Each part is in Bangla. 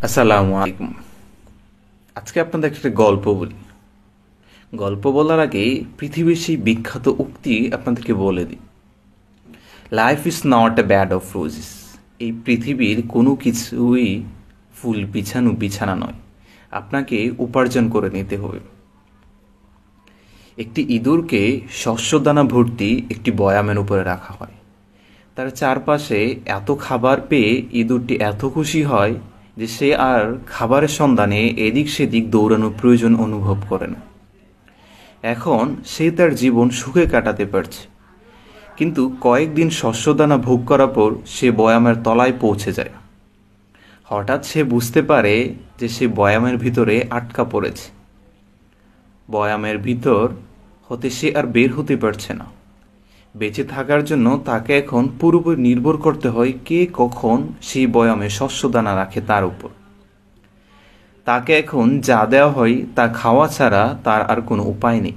আসসালামু আলাইকুম। আজকে আপনাদের একটা গল্প বলি। গল্প বলার আগে পৃথিবীর সেই বিখ্যাত উক্তি আপনাদেরকে বলে দিই। Life is not a bad of roses. এই পৃথিবীর কোনো কিছুই ফুল বিছানো বিছানা নয়, আপনাকে উপার্জন করে নিতে হবে। একটি ইঁদুরকে শস্যদানা ভর্তি একটি বয়ামের উপরে রাখা হয়। তার চারপাশে এত খাবার পেয়ে ইঁদুরটি এত খুশি হয় যে সে আর খাবারের সন্ধানে এদিক সেদিক দৌড়ানোর প্রয়োজন অনুভব করে না। এখন সে তার জীবন সুখে কাটাতে পারছে। কিন্তু কয়েকদিন শস্যদানা ভোগ করার পর সে বয়ামের তলায় পৌঁছে যায়। হঠাৎ সে বুঝতে পারে যে সে বয়ামের ভিতরে আটকা পড়েছে। বয়ামের ভিতর হতে সে আর বের হতে পারছে না। বেঁচে থাকার জন্য তাকে এখন পুরোপুরি নির্ভর করতে হয় কে কখন সেই বয়ামে শস্যদানা রাখে তার উপর। তাকে এখন যা দেওয়া হয় তা খাওয়া ছাড়া তার আর কোনো উপায় নেই।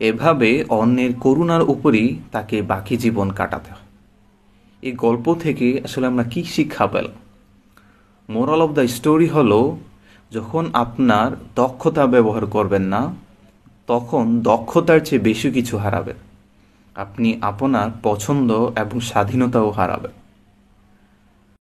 এভাবে অন্যের করুণার উপরই তাকে বাকি জীবন কাটাতে হয়। এই গল্প থেকে আসলে আমরা কি শিক্ষা পেলাম? মোরাল অফ দ্য স্টোরি হলো, যখন আপনার দক্ষতা ব্যবহার করবেন না, তখন দক্ষতার চেয়ে বেশি কিছু হারাবেন। আপনি আপনার পছন্দ এবং স্বাধীনতাও হারাবেন।